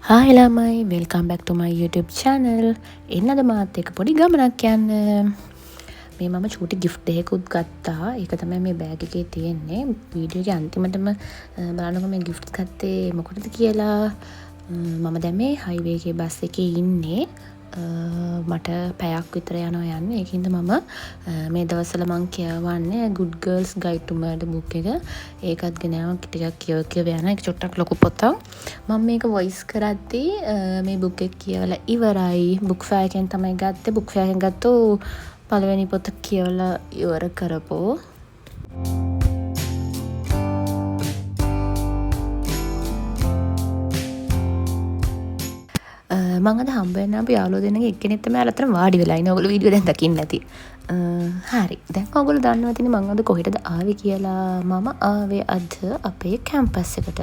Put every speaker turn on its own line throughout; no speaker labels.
Hi ළමයි, welcome back to my YouTube channel. එන්නද මාත් එක්ක පොඩි ගමනක් යන්න. මේ මම චූටි gift එකකුත් ගත්තා. ඒක තමයි මේ බෑග් එකේ තියෙන්නේ. වීඩියෝ එකේ අන්තිමටම බලන්නකො මේ gift ගත්තේ මොකටද කියලා. මම දැන් මේ highway එකේ බස් එකේ ඉන්නේ. මට පැයක් විතර යනවා යන්න. ඒකින්ද මම මේ දවස්වල මං කියවන්නේ Good Girls Guide to Murder book එක. ඒකත් ගෙනාවා ටිකක් කියව යන එක චුට්ටක් ලොකු පොතක්. මම මේක වොයිස් කරද්දී මේ බුක් එක කියවලා ඉවරයි. බුක් ෆෙයාර් එකෙන් තමයි ගත්තේ. බුක් ෆෙයාර් එකෙන් ගත්තු පළවෙනි පොත කියවලා ඉවර කරපෝ. මං අද හම්බ වෙන්න අපි යාළුවෝ දෙන්නගේ එක්කෙනෙක් තමයි අර අතන වාඩි වෙලා ඉන්නේ. ඔයගොල්ලෝ වීඩියෝ දැන් දකින්න ඇති. හරි. දැන් ඔයගොල්ලෝ දන්නවා තියෙන්නේ මං අද කොහෙටද ආවේ කියලා. මම ආවේ අද අපේ කැම්පස් එකට.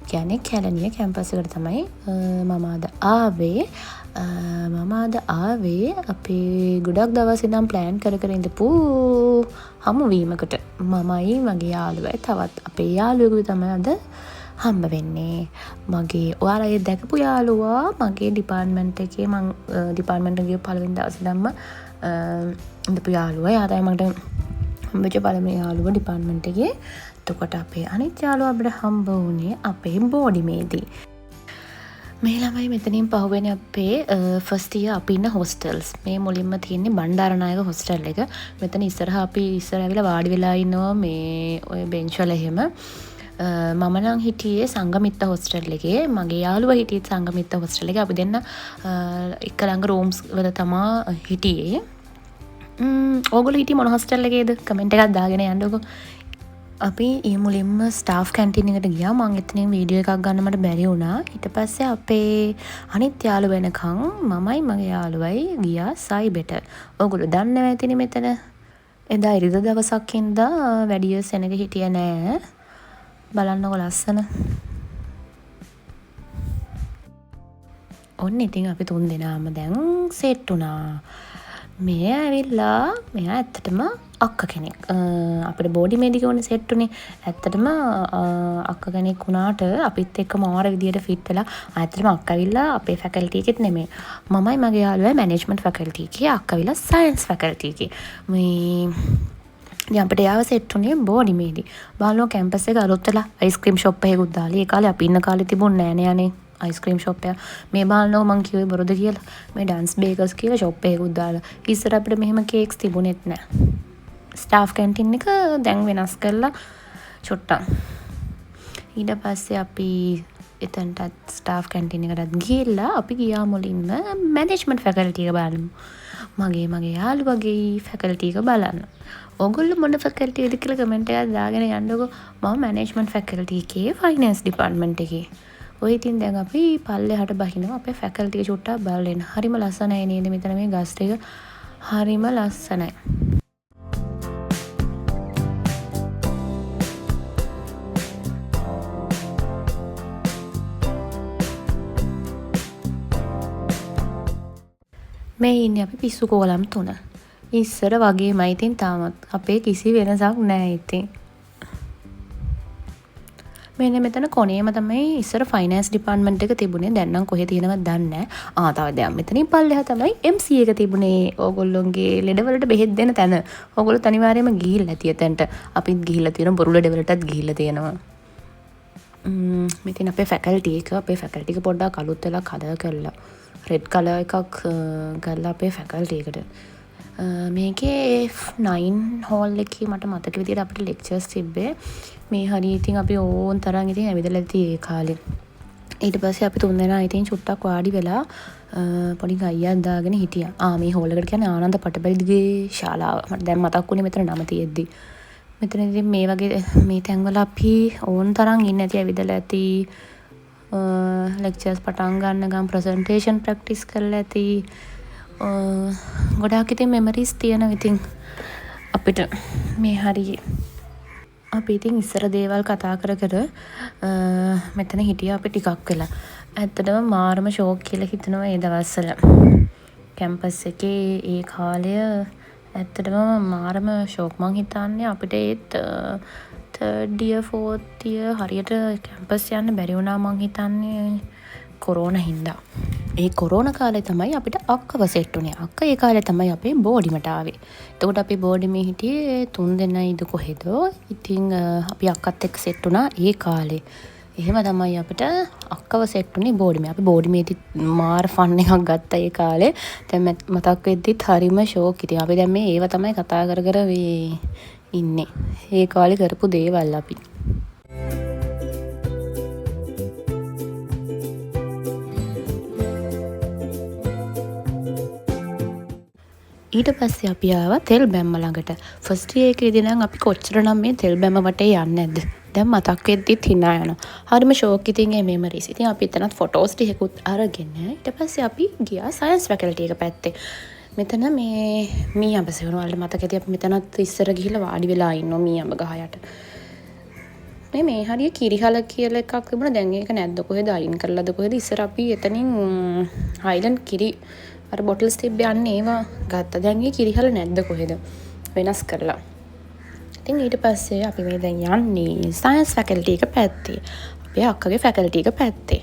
කියන්නේ කැලණිය කැම්පස් එකට තමයි මම අද ආවේ. අපේ ගොඩක් දවස් ඉඳන් ප්ලෑන් කර ඉඳපු හමුවීමකට. මමයි මගේ යාළුවයි තවත් අපේ යාළුවෙකුයි තමයි අද හම්බ වෙන්නේ. මගේ ඔයාලා ඒ දැකපු යාළුවා මගේ ඩිපාර්ට්මන්ට් එකේ මං ඩිපාර්ට්මන්ට් එකේ පළවෙනි දවසේ දැම්ම ඉඳපු යාළුවා. එයා තමයි මට හම්බෙච්ච පළවෙනි යාළුවා ඩිපාර්ට්මන්ට් එකේ. එතකොට අපේ අනිත් යාළුවා අපිට හම්බ වුණේ අපේ බෝඩිමේදී. මේ ළමයි මෙතනින් පහුවෙන අපේ ෆස්ට් ඉයර් අපි ඉන්න හොස්ටල්ස්. මේ මුලින්ම තියෙන්නේ බණ්ඩාරනායක හොස්ටල් එක. මෙතන ඉස්සරහ අපි ඉස්සර ඇවිල්ලා වාඩි වෙලා ඉන්නවා මේ ඔය බෙන්ච් වල එහෙම. මම නම් හිටියේ සංගමිත්ත හොස්ටල් එකේ. මගේ යාළුවා හිටියේ සංගමිත්ත හොස්ටල් එකේ. අපි දෙන්න එක ළඟ රූම්ස් වල තමා හිටියේ. ඕගොල්ලෝ හිටියේ මොන හොස්ටල් එකේද? කමෙන්ට් එකක් දාගෙන යන්නකෝ. අපි ඒ මුලින්ම ස්ටාෆ් කැන්ටින් එකට ගියා. මං එතනින් වීඩියෝ එකක් ගන්න මට බැරි වුණා. ඊට පස්සේ අපේ අනිත් යාළුවා වෙනකන් මමයි මගේ යාළුවයි ගියා සයිබෙට. ඕගොල්ලෝ දන්නව ඇතිනේ මෙතන. එදා ඉරිදා දවසක් ඉඳලා වැඩි සෙනග හිටියේ නෑ. බලන්නකො ලස්සන. ඔන්න ඉතින් අපි තුන් දෙනාම දැන් සෙට් වුණා. මෙයා ඇවිල්ලා මෙයා ඇත්තටම අක්ක කෙනෙක්. අපිට බෝඩි මේඩිකේ ඕනේ සෙට් උනේ. ඇත්තටම අක්ක කෙනෙක් වුණාට අපිත් එක්ක මාර විදියට ෆිට වෙලා ඇත්තටම අක්ක ඇවිල්ලා අපේ ෆැකල්ටි එකෙත් නෙමෙයි. මමයි මගේ යාළුවයි මැනේජ්මන්ට් ෆැකල්ටි එකේ. අක්ක ඇවිල්ලා සයන්ස් ෆැකල්ටි එකේ. මේ ඉතින් අපිට යාව සෙට් උනේ බෝඩිමේදී. බලනවා කැම්පස් එක අලුත් වෙලා අයිස්ක්‍රීම් ෂොප් එකකුත් දාලා. ඒ කාලේ අපි ඉන්න කාලේ තිබුණේ නෑනේ අනේ අයිස්ක්‍රීම් ෂොප් එක. මේ බලනවා මං කිව්වේ බොරුද කියලා. මේ ඩාන්ස් බේකර්ස් කියලා ෂොප් එකකුත් දාලා. ඉස්සර අපිට මෙහෙම කේක්ස් තිබුණෙත් නෑ. ස්ටාෆ් කැන්ටින් එක දැන් වෙනස් කරලා චොට්ටක්. ඊට පස්සේ අපි එතනටත් ස්ටාෆ් කැන්ටින් එකටත් ගිහිල්ලා අපි ගියා මුලින්ම මැනේජ්මන්ට් ෆැකල්ටි එක බලන්න. මගේ යාළුවගේ ෆැකල්ටි එක බලන්න. ඔයගොල්ලෝ මොන ෆැකල්ටි එකද කියලා කමෙන්ට් එකක් දාගෙන යන්නකෝ. මම මැනේජ්මන්ට් ෆැකල්ටි එකේ ෆයිනෑන්ස් ඩිපාර්ට්මන්ට් එකේ. ඔය ඉතින් දැන් අපි පල්ලෙහාට බහිනවා අපේ ෆැකල්ටි එක චුට්ටක් බලන්න. හරිම ලස්සනයි නේද මෙතන මේ ගස් ටික. හරිම ලස්සනයි. මේ ඉන්නේ අපි පිස්සු කෝලම් 3. ඉස්සර වගේමයි ඉතින් තාමත් අපේ කිසි වෙනසක් නැහැ ඉතින්. මෙන්න මෙතන කොනේම තමයි ඉස්සර ෆයිනෑන්ස් ඩිපාර්ට්මන්ට් එක තිබුණේ. දැන් නම් කොහෙද තියෙනවද දන්නේ නැහැ. තව දැන් මෙතනින් පල්ලෙහා තමයි MC එක තිබුණේ. ඕගොල්ලෝගේ ලෙඩවලට බෙහෙත් දෙන තැන. ඕගොල්ලෝ අනිවාර්යයෙන්ම ගිහිල්ලා ඇති එතනට. අපිත් ගිහිල්ලා තියෙනවා. බොරු ලෙඩවලටත් ගිහිල්ලා තියෙනවා. මෙතන අපේ ෆැකල්ටි එක පොඩ්ඩක් අලුත් වෙලා කලර් කරලා රෙඩ් කලර් එකක් කරලා අපේ ෆැකල්ටි එකට. මේකේ F9 හෝල් එකේ මට මතක විදියට අපිට ලෙක්චර්ස් තිබ්බේ. මේ හරිය ඉතින් අපි ඕන් තරම් ඉතින් ඇවිදලා ඇති ඒ කාලේ. ඊට පස්සේ අපි තුන් දෙනා ඉතින් චුට්ටක් වාඩි වෙලා පොඩි ගයියක් දාගෙන හිටියා. මේ හෝල් එකට කියන්නේ ආනන්ද පටබැලිගේ ශාලාව. මට දැන් මතක් වුණේ මෙතන නම තියෙද්දි. මෙතන ඉතින් මේ වගේ මේ තැන්වල අපි ඕන් තරම් ඉන්න ඇති ඇවිදලා ඇති. ලෙක්චර්ස් පටන් ගන්න ගම් ප්‍රසන්ටේෂන් ප්‍රැක්ටිස් කරලා ඇති. ගොඩාක් ඉතින් මෙමරිස් තියෙනවා ඉතින් අපිට මේ හරිය. අපි ඉතින් ඉස්සර දේවල් කතා කර මෙතන හිටියා අපි ටිකක් වෙලා. ඇත්තටම මාරම ෂෝක් කියලා හිතනවා ඒ දවස්වල. කැම්පස් එකේ ඒ කාලය ඇත්තටම මාරම ෂෝක්. මං හිතන්නේ අපිට ඒත් third year fourth year හරියට කැම්පස් යන්න බැරි වුණා මං හිතන්නේ. කොරෝනා හින්දා. ඒ කොරෝනා කාලේ තමයි අපිට අක්කව සෙට් වුණේ. අක්ක ඒ කාලේ තමයි අපේ බෝඩිමට ආවේ. එතකොට අපි බෝඩිමේ හිටියේ 3 දෙනයිද කොහෙද. ඉතින් අපි අක්කත් එක්ක සෙට් වුණා ඒ කාලේ. එහෙම තමයි අපිට අක්කව සෙට් වුණේ බෝඩිමේ. අපි බෝඩිමේදී මාර ෆන් එකක් ගත්තා ඒ කාලේ. දැන් මතක් වෙද්දිත් හරිම ෂෝක්. ඉතින් අපි දැන් මේ ඒව තමයි කතා කර කර ඉන්නේ. ඒ කාලේ කරපු දේවල් අපි. ඊට පස්සේ අපි ආවා තෙල් බැම්ම ළඟට. ෆස්ට් ඉයර් එකේදී නම් අපි කොච්චර නම් මේ තෙල් බැම්ම වටේ යන්නේ නැද්ද? දැන් මතක් වෙද්දිත් hina යනවා. හරිම ෂෝක් ඉතින් මේ මෙමරිස්. ඉතින් අපි එතනත් ෆොටෝස් ටිකකුත් අරගෙන ඊට පස්සේ අපි ගියා සයන්ස් ෆැකල්ටි එක පැත්තේ. මෙතන මේ මීයඹ සෙවණු වලට මතකයි අපි මෙතනත් ඉස්සර ගිහිල්ලා වාඩි වෙලා ඉන්නවා මීයඹ ගහ යට. මේ හරිය කිරිහල කියලා එකක් තිබුණා. දැන් ඒක නැද්ද කොහෙද අයින් කරලාද කොහෙද? ඉස්සර අපි එතනින් හයිලන්ඩ් කිරි අර බොටල්ස් තිබ්බේ අන්න ඒවා ගත්තා. දැන් ඒ කිරිහල නැද්ද කොහෙද? වෙනස් කරලා. ඉතින් ඊට පස්සේ අපි මේ දැන් යන්නේ සයන්ස් ෆැකල්ටි එක පැත්තේ. අපේ අක්කගේ ෆැකල්ටි එක පැත්තේ.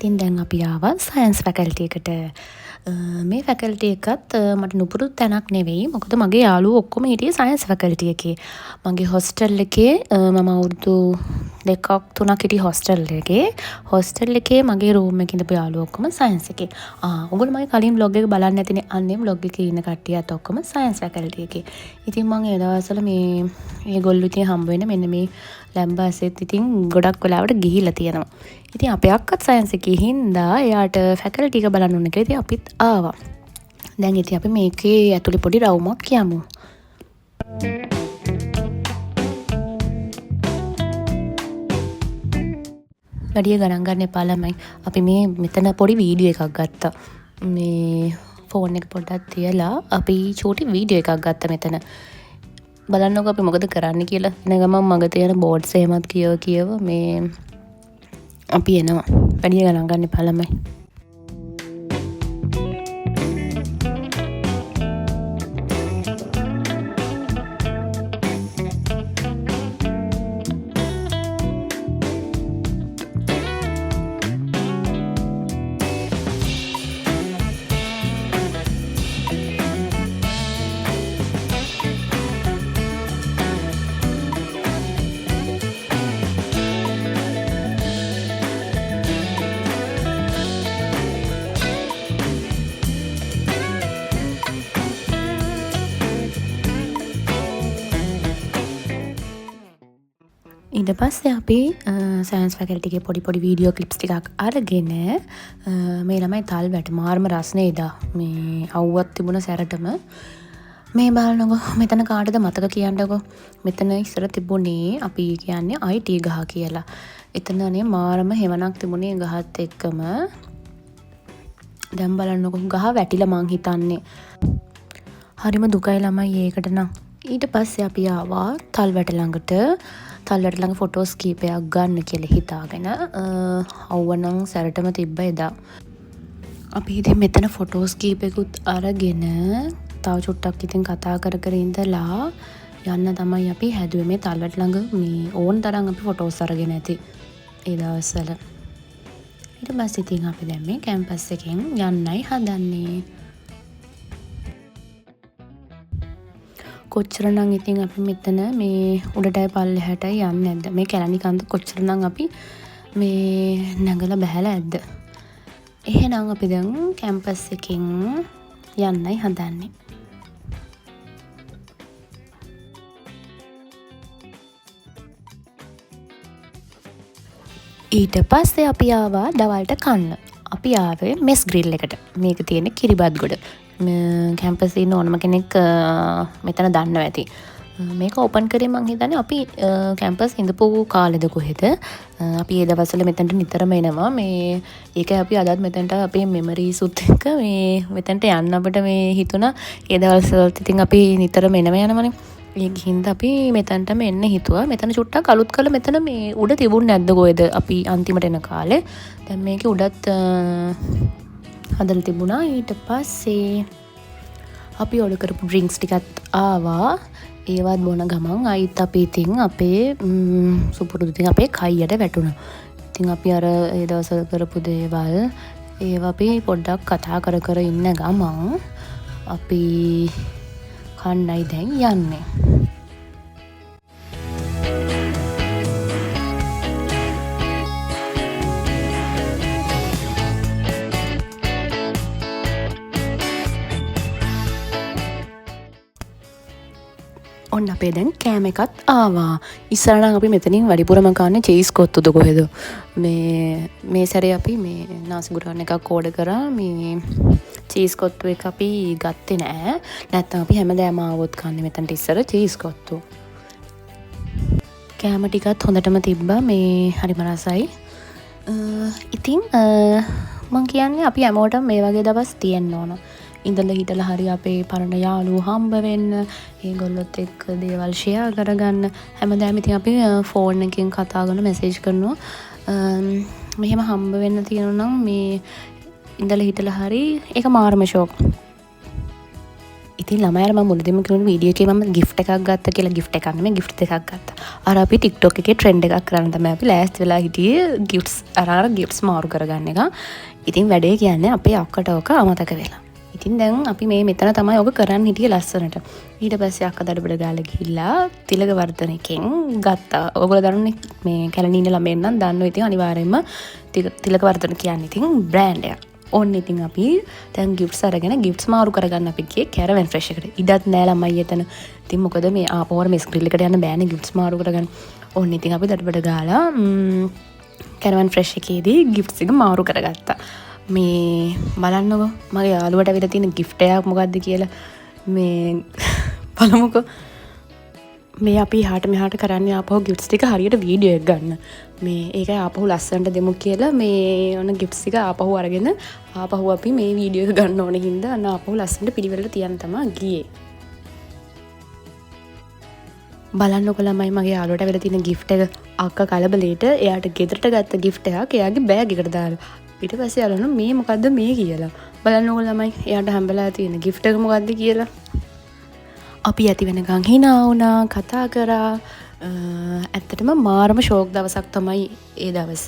ඉතින් දැන් අපි ආවා සයන්ස් ෆැකල්ටි එකට. මේ ෆැකල්ටි එකත් මට නුපුරු තැනක් නෙවෙයි. මොකද මගේ යාළුවෝ ඔක්කොම හිටියේ සයන්ස් ෆැකල්ටි එකේ. මගේ හොස්ටල් එකේ මම අවුරුදු 2ක් 3ක් හිටියේ හොස්ටල් එකේ. හොස්ටල් එකේ මගේ රූම් එකේ ඉඳපු යාළුවෝ ඔක්කොම සයන්ස් එකේ. ඔයගොල්ලෝ මගේ කලින් vlog එක බලන්න නැතිනේ. අන්නේ vlog එකේ ඉන්න කට්ටියත් ඔක්කොම සයන්ස් ෆැකල්ටි එකේ. ඉතින් මම ඒ දවස්වල මේ ඒගොල්ලෝ ඉතින් හම්බ වෙන මෙන්න මේ ලැම්බාසෙත් ඉතින් ගොඩක් වෙලාවට ගිහිල්ලා තියෙනවා. ඉතින් අපේ අක්කත් සයන්ස් එකේ හින්දා එයාට ෆැකල්ටි එක බලන්න ඕන කියලා ඉතින් අපිත් ආවා. දැන් ඉතින් අපි මේකේ ඇතුලේ පොඩි රවුමක් යමු. වැඩිය ගණන් ගන්න එපා ළමයි. අපි මේ මෙතන පොඩි වීඩියෝ එකක් ගත්තා. මේ ෆෝන් එක පොඩ්ඩක් තියලා අපි චූටි වීඩියෝ එකක් ගත්තා මෙතන. බලන්නකො අපි මොකද කරන්න කියලා. එන ගමන් මග තියෙන බෝඩ්ස් එහෙමත් කියව මේ අපි එනවා. වැඩිය ගණන් ගන්න එපා ළමයි. ඊට පස්සේ අපි සයන්ස් ෆැකල්ටි එකේ පොඩි වීඩියෝ ක්ලිප්ස් ටිකක් අරගෙන මේ ළමයි තල් වැට මාර්ම රස්නේ එදා මේ අවුවක් තිබුණ සැරටම මේ බලනකො මෙතන කාටද මතක කියන්නකො මෙතන ඉස්සර තිබුණේ අපි කියන්නේ IT ගහ කියලා. එතනනේ මාරම හෙවණක් තිබුණේ ගහත් එක්කම. දැන් බලන්නකො ගහ වැටිලා මං හිතන්නේ. හරිම දුකයි ළමයි ඒකට නම්. ඊට පස්සේ අපි ආවා තල් වැට ළඟට. තල්ලට ළඟ ෆොටෝස් කීපයක් ගන්න කියලා හිතාගෙන අවුවනම් සැරටම තිබ්බ එදා. අපි ඉතින් මෙතන ෆොටෝස් කීපෙකුත් අරගෙන තව චුට්ටක් ඉතින් කතා කර කර ඉඳලා යන්න තමයි අපි හැදුවේ මේ තල්ලට ළඟ මේ ඕන තරම් අපි ෆොටෝස් අරගෙන ඇති ඒ දවස්වල. ඊට පස්සේ ඉතින් අපි දැන් මේ කැම්පස් එකෙන් යන්නයි හදන්නේ. කොච්චරනම් ඉතින් අපි මෙතන මේ උඩටයි පල්ලෙහාටයි යන්නේ නැද්ද? මේ කැලණි කන්ද කොච්චරනම් අපි මේ නැගලා බහැලා ඇද්ද? එහෙනම් අපි දැන් කැම්පස් එකෙන් යන්නයි හදන්නේ. ඊට පස්සේ අපි ආවා දවල්ට කන්න. අපි ආවේ මෙස් ග්‍රිල් එකට. මේක තියෙන කිරිබත්ගොඩ. කැම්පස් ඉන්න ඕනම කෙනෙක් මෙතන දන්නවා ඇති. මේක ඕපන් කරේ මං හිතන්නේ අපි කැම්පස් ඉඳපු කාලෙද කොහෙද අපි ඒ දවස්වල මෙතනට නිතරම එනවා. මේ ඒක අපි අදත් මෙතනට අපේ මෙමරීස් උත් එක්ක මේ මෙතනට යන්න අපිට මේ හිතුණා. ඒ දවස්වලත් ඉතින් අපි නිතරම එනවා යනවනේ. ඒක හින්දා අපි මෙතනටම එන්න හිතුවා. මෙතන චුට්ටක් අලුත් කරලා මෙතන මේ උඩ තිබුණ නැද්ද කොහෙද අපි අන්තිමට එන කාලේ. දැන් මේකේ උඩත් හදලා තිබුණා. ඊට පස්සේ අපි ඕඩර් කරපු ඩ්‍රින්ක්ස් ටිකත් ආවා. ඒවත් බොන ගමන් අයිත් අපි ඉතින් අපේ සුපුරුදු ඉතින් අපේ කයියට වැටුණා. ඉතින් අපි අර ඒ දවස්වල කරපු දේවල් ඒවා අපි පොඩ්ඩක් කතා කර කර ඉන්න ගමන් අපි කන්නයි දැන් යන්නේ. ඔන්න අපේ දැන් කෑම එකත් ආවා. ඉස්සරනම් අපි මෙතනින් වැඩිපුරම කන්නේ චීස් කොත්තුද කොහෙද. මේ සැරේ අපි මේ නාසි ගුරාන් එකක් ඕඩර් කරා. මේ චීස් කොත්තු එක අපි ගත්තේ නෑ. නැත්නම් අපි හැමදාම ආවොත් කන්නේ මෙතනට ඉස්සර චීස් කොත්තු. කෑම ටිකත් හොඳටම තිබ්බා. මේ හරිම රසයි. ඉතින් මං කියන්නේ අපි හැමෝටම මේ වගේ දවස් තියෙන්න ඕන. ඉඳලා හිටලා හරි අපේ පරණ යාළුවෝ හම්බ වෙන්න, ඒගොල්ලොත් එක්ක දේවල් ෂෙයා කරගන්න. හැමදාම ඉතින් අපි ෆෝන් එකකින් කතා කරන මැසේජ් කරනවා. මෙහෙම හම්බ වෙන්න තියෙනවා නම් මේ ඉඳලා හිටලා හරි ඒක මාර්ම ෂෝක්. ඉතින් ළමයාට මම මුලදීම කිව්ව වීඩියෝ එකේ මම gift එකක් ගත්තා කියලා gift එකක් නෙමෙයි gift දෙකක් ගත්තා. අර අපි TikTok එකේ trend එකක් කරන්න තමයි අපි ලෑස්ති වෙලා හිටියේ gifts අර gifts මාරු කරගන්න එක. ඉතින් වැඩේ කියන්නේ අපේ අක්කට ඔක අමතක වෙලා. ඉතින් දැන් අපි මේ මෙතන තමයි ඔක කරන්න හිටියේ ලස්සනට. ඊට පස්සේ අක්කා දඩබඩ ගාලා ගිහිල්ලා තිලක වර්ධනකෙන් ගත්තා. ඔයගොල්ලෝ දන්නනේ මේ කැලණින්න ළමෙන් නම් දන්නවා ඉතින් අනිවාර්යයෙන්ම තිලක වර්ධන කියන්නේ ඉතින් බ්‍රෑන්ඩ් එකක්. ඔන්න ඉතින් අපි දැන් ගිෆ්ට්ස් අරගෙන ගිෆ්ට්ස් මාරු කරගන්න අපි ගියේ කැරවන් ෆ්‍රෙෂ් එකට. ඉඩත් නෑ ළමයි එතන. ඉතින් මොකද මේ ආපහුවර මෙස් ග්‍රිල් එකට යන්න බෑනේ ගිෆ්ට්ස් මාරු කරගන්න. ඔන්න ඉතින් අපි දඩබඩ ගාලා කැරවන් ෆ්‍රෙෂ් එකේදී ගිෆ්ට්ස් එක මාරු කරගත්තා. මේ බලන්නකො මගේ යාළුවට ඇවිල්ලා තියෙන gift එකක් මොකද්ද කියලා මේ බලමුකෝ. මේ අපි හාට මෙහාට කරන්නේ ආපහු gifts ටික හරියට වීඩියෝ එකක් ගන්න. මේ ඒකයි ආපහු ලස්සනට දෙමු කියලා මේ ඔන්න gifts ටික ආපහු අරගෙන ආපහු අපි මේ වීඩියෝ එක ගන්න ඕනේ හින්දා අන්න ආපහු ලස්සනට පිළිවෙලට තියන්න තමයි ගියේ. බලන්නකො ළමයි මගේ යාළුවට ඇවිල්ලා තියෙන gift එක අක්කා කලබලේට එයාට ගෙදරට ගත්ත gift එකක් එයාගේ බෑග් එකට දාලා. ඊට පස්සේ යාළුවා මේ මොකද්ද මේ කියලා. බලන්නකො ළමයි එයාට හම්බෙලා තියෙන gift එක මොකද්ද කියලා. අපි ඇති වෙනකන් hina වුණා, කතා කරා. ඇත්තටම මාරම ෂෝක් දවසක් තමයි ඒ දවස.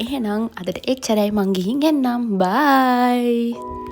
එහෙනම් අදට එච්චරයි මං ගිහින් එන්නම්. බයි.